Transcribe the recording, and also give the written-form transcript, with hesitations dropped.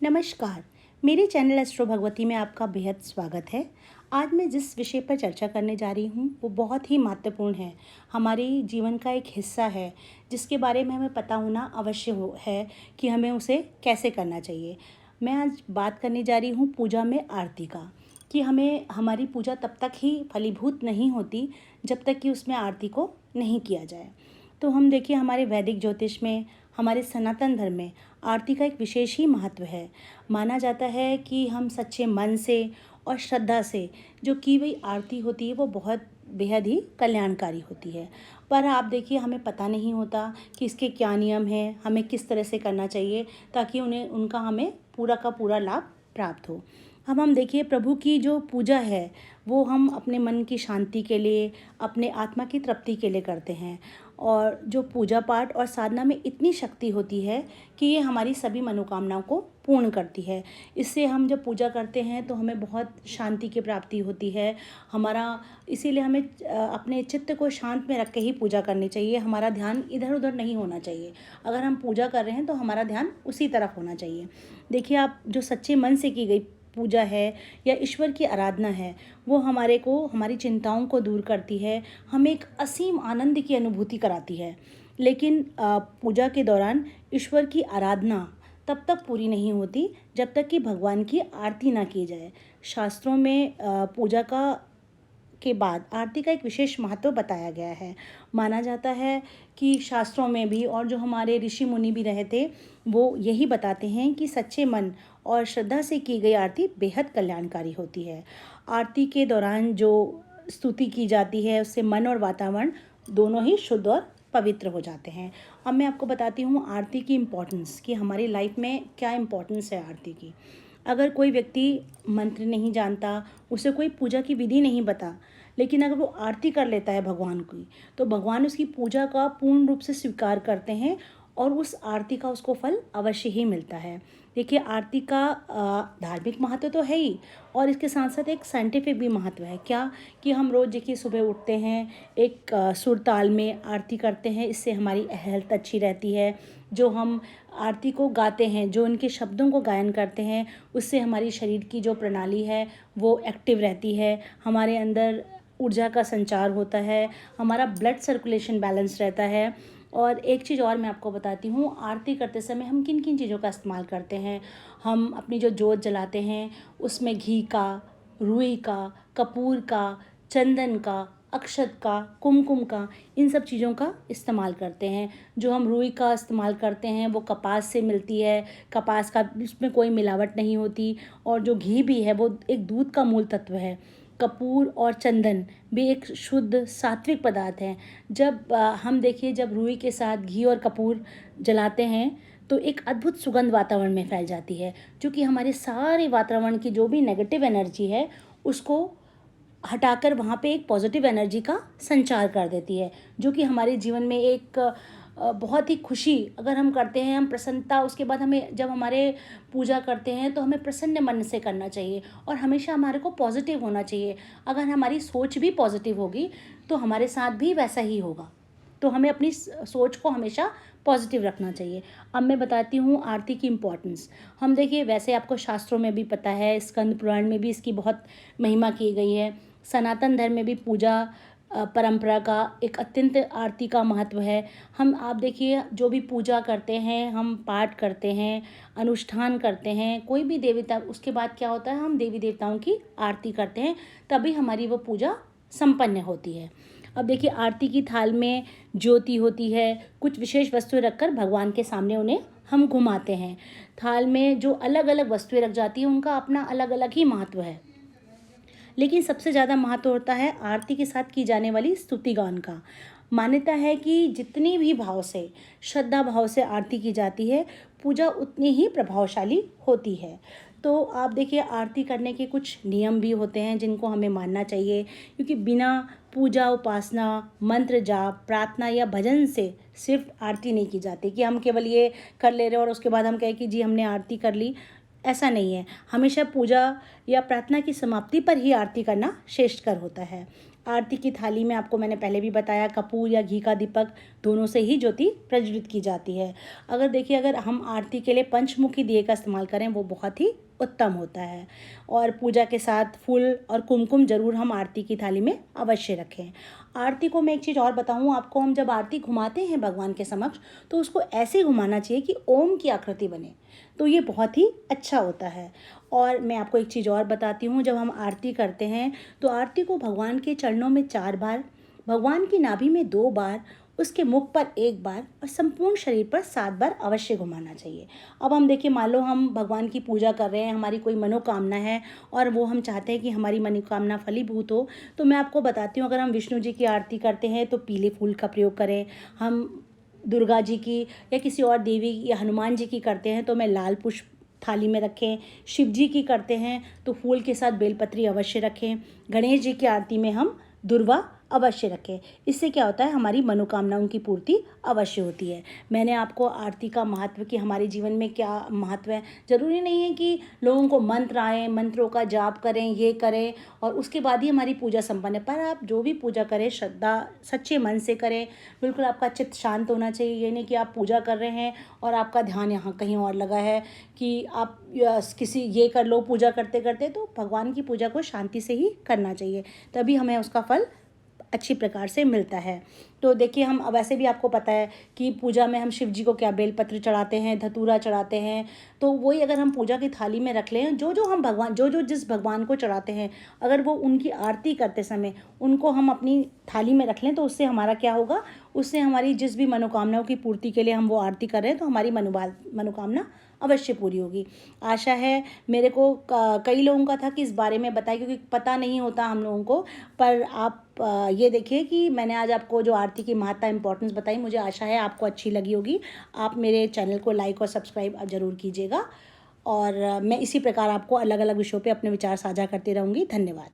नमस्कार। मेरे channel astro Bhagwati में आपका बेहद स्वागत है। आज मैं जिस विषय पर चर्चा करने जा रही हूँ वो बहुत ही महत्वपूर्ण है, हमारे जीवन का एक हिस्सा है जिसके बारे में हमें पता होना है कि हमें उसे कैसे करना चाहिए। मैं आज बात करने जा रही हूँ पूजा में आरती का, कि हमें हमारी पूजा तब तक ही फलीभूत नहीं होती जब तक कि उसमें आरती को नहीं किया जाए। तो हम देखिए, हमारे वैदिक ज्योतिष में, हमारे सनातन धर्म में आरती का एक विशेष ही महत्व है। माना जाता है कि हम सच्चे मन से और श्रद्धा से जो की हुई आरती होती है वो बहुत बेहद ही कल्याणकारी होती है। पर आप देखिए, हमें पता नहीं होता कि इसके क्या नियम हैं, हमें किस तरह से करना चाहिए ताकि उनका हमें पूरा का पूरा लाभ प्राप्त हो। हम देखिए, प्रभु की जो पूजा है वो हम अपने मन की शांति के लिए, अपने आत्मा की तृप्ति के लिए करते हैं। और जो पूजा पाठ और साधना में इतनी शक्ति होती है कि ये हमारी सभी मनोकामनाओं को पूर्ण करती है। इससे हम जब पूजा करते हैं तो हमें बहुत शांति की प्राप्ति होती है। इसीलिए हमें अपने चित्त को शांत में रख के ही पूजा करनी चाहिए। हमारा ध्यान इधर उधर नहीं होना चाहिए। अगर हम पूजा कर रहे हैं तो हमारा ध्यान उसी तरफ होना चाहिए। देखिए, आप जो सच्चे मन से की गई पूजा है या ईश्वर की आराधना है वो हमारी चिंताओं को दूर करती है, हमें एक असीम आनंद की अनुभूति कराती है। लेकिन पूजा के दौरान ईश्वर की आराधना तब तक पूरी नहीं होती जब तक कि भगवान की आरती ना की जाए। शास्त्रों में पूजा के बाद आरती का एक विशेष महत्व बताया गया है। माना जाता है कि शास्त्रों में भी, और जो हमारे ऋषि मुनि भी रहे थे, वो यही बताते हैं कि सच्चे मन और श्रद्धा से की गई आरती बेहद कल्याणकारी होती है। आरती के दौरान जो स्तुति की जाती है उससे मन और वातावरण दोनों ही शुद्ध और पवित्र हो जाते हैं। अब मैं आपको बताती हूँ आरती की इम्पोर्टेंस, कि हमारी लाइफ में क्या इम्पोर्टेंस है आरती की। अगर कोई व्यक्ति मंत्र नहीं जानता, उसे कोई पूजा की विधि नहीं पता, लेकिन अगर वो आरती कर लेता है भगवान की, तो भगवान उसकी पूजा का पूर्ण रूप से स्वीकार करते हैं और उस आरती का उसको फल अवश्य ही मिलता है। देखिए, आरती का धार्मिक महत्व तो है ही, और इसके साथ साथ एक साइंटिफिक भी महत्व है। क्या कि हम रोज़ देखिए सुबह उठते हैं, एक सुर ताल में आरती करते हैं, इससे हमारी हेल्थ अच्छी रहती है। जो हम आरती को गाते हैं, जो उनके शब्दों को गायन करते हैं, उससे हमारी शरीर की जो प्रणाली है वो एक्टिव रहती है, हमारे अंदर ऊर्जा का संचार होता है, हमारा ब्लड सर्कुलेशन बैलेंस रहता है। और एक चीज़ और मैं आपको बताती हूँ, आरती करते समय हम किन किन चीज़ों का इस्तेमाल करते हैं। हम अपनी जो जोत जलाते हैं उसमें घी का, रुई का, कपूर का, चंदन का, अक्षत का, कुमकुम का, इन सब चीज़ों का इस्तेमाल करते हैं। जो हम रुई का इस्तेमाल करते हैं वो कपास से मिलती है, कपास का, उसमें कोई मिलावट नहीं होती। और जो घी भी है वो एक दूध का मूल तत्व है। कपूर और चंदन भी एक शुद्ध सात्विक पदार्थ हैं। हम देखिए, जब रुई के साथ घी और कपूर जलाते हैं तो एक अद्भुत सुगंध वातावरण में फैल जाती है, जो कि हमारे सारे वातावरण की जो भी नेगेटिव एनर्जी है उसको हटाकर वहाँ पे एक पॉजिटिव एनर्जी का संचार कर देती है, जो कि हमारे जीवन में एक बहुत ही खुशी अगर हम करते हैं, हम प्रसन्नता, उसके बाद जब हमारे पूजा करते हैं तो हमें प्रसन्न मन से करना चाहिए और हमेशा हमारे को पॉजिटिव होना चाहिए। अगर हमारी सोच भी पॉजिटिव होगी तो हमारे साथ भी वैसा ही होगा। तो हमें अपनी सोच को हमेशा पॉजिटिव रखना चाहिए। अब मैं बताती हूँ आरती की इम्पोर्टेंस। हम देखिए, वैसे आपको शास्त्रों में भी पता है, स्कंद पुराण में भी इसकी बहुत महिमा की गई है। सनातन धर्म में भी पूजा परंपरा का एक अत्यंत आरती का महत्व है। आप देखिए, जो भी पूजा करते हैं, हम पाठ करते हैं, अनुष्ठान करते हैं, कोई भी देवता, उसके बाद क्या होता है, हम देवी देवताओं की आरती करते हैं, तभी हमारी वो पूजा संपन्न होती है। अब देखिए, आरती की थाल में ज्योति होती है, कुछ विशेष वस्तुएं रखकर भगवान के सामने उन्हें हम घुमाते हैं। थाल में जो अलग अलग वस्तुएं रख जाती हैं उनका अपना अलग अलग ही महत्व है, लेकिन सबसे ज़्यादा महत्व होता है आरती के साथ की जाने वाली स्तुति गान का। मान्यता है कि जितनी भी भाव से, श्रद्धा भाव से आरती की जाती है, पूजा उतनी ही प्रभावशाली होती है। तो आप देखिए, आरती करने के कुछ नियम भी होते हैं जिनको हमें मानना चाहिए, क्योंकि बिना पूजा, उपासना, मंत्र जाप, प्रार्थना या भजन से सिर्फ आरती नहीं की जाती कि हम केवल ये कर ले रहे हैं और उसके बाद हम कहें कि जी हमने आरती कर ली। ऐसा नहीं है। हमेशा पूजा या प्रार्थना की समाप्ति पर ही आरती करना श्रेष्ठकर होता है। आरती की थाली में आपको मैंने पहले भी बताया कपूर या घी का दीपक दोनों से ही ज्योति प्रज्वलित की जाती है। अगर देखिए अगर हम आरती के लिए पंचमुखी दिए का इस्तेमाल करें वो बहुत ही उत्तम होता है। और पूजा के साथ फूल और कुमकुम जरूर हम आरती की थाली में अवश्य रखें। आरती को मैं एक चीज़ और बताऊँ आपको, हम जब आरती घुमाते हैं भगवान के समक्ष तो उसको ऐसे घुमाना चाहिए कि ओम की आकृति बने, तो ये बहुत ही अच्छा होता है। और मैं आपको एक चीज़ और बताती हूँ, जब हम आरती करते हैं तो आरती को भगवान के चरणों में 4 बार, भगवान की नाभि में 2 बार, उसके मुख पर 1 बार और संपूर्ण शरीर पर 7 बार अवश्य घुमाना चाहिए। अब हम देखिए मान लो हम भगवान की पूजा कर रहे हैं, हमारी कोई मनोकामना है और वो हम चाहते हैं कि हमारी मनोकामना फलीभूत हो, तो मैं आपको बताती हूँ, अगर हम विष्णु जी की आरती करते हैं तो पीले फूल का प्रयोग करें। हम दुर्गा जी की या किसी और देवी या हनुमान जी की करते हैं तो मैं लाल पुष्प थाली में रखें। शिव जी की करते हैं तो फूल के साथ बेलपत्री अवश्य रखें। गणेश जी की आरती में हम दुर्वा अवश्य रखें। इससे क्या होता है, हमारी मनोकामनाओं की पूर्ति अवश्य होती है। मैंने आपको आरती का महत्व, कि हमारे जीवन में क्या महत्व है, ज़रूरी नहीं है कि लोगों को मंत्र आए, मंत्रों का जाप करें, ये करें और उसके बाद ही हमारी पूजा संपन्न है। पर आप जो भी पूजा करें श्रद्धा सच्चे मन से करें। बिल्कुल आपका चित्त शांत होना चाहिए। ये नहीं कि आप पूजा कर रहे हैं और आपका ध्यान यहाँ कहीं और लगा है, कि आप किसी ये कर लो पूजा करते करते। तो भगवान की पूजा को शांति से ही करना चाहिए, तभी हमें उसका फल अच्छी प्रकार से मिलता है। तो देखिए हम अब वैसे भी आपको पता है कि पूजा में हम शिव जी को क्या बेलपत्र चढ़ाते हैं, धतूरा चढ़ाते हैं। तो वही अगर हम पूजा की थाली में रख लें, जो जो हम भगवान जो जो जिस भगवान को चढ़ाते हैं, अगर वो उनकी आरती करते समय उनको हम अपनी थाली में रख लें तो उससे हमारा क्या होगा, उससे हमारी जिस भी मनोकामनाओं की पूर्ति के लिए हम वो आरती कर रहे हैं तो हमारी मनोकामना अवश्य पूरी होगी। आशा है, मेरे को कई लोगों का था कि इस बारे में बताएं, क्योंकि पता नहीं होता हम लोगों को। पर आप ये देखिए कि मैंने आज आपको जो आरती की महत्ता इंपॉर्टेंस बताई, मुझे आशा है आपको अच्छी लगी होगी। आप मेरे चैनल को लाइक और सब्सक्राइब ज़रूर कीजिएगा और मैं इसी प्रकार आपको अलग अलग विषयों पे अपने विचार साझा करती रहूँगी। धन्यवाद।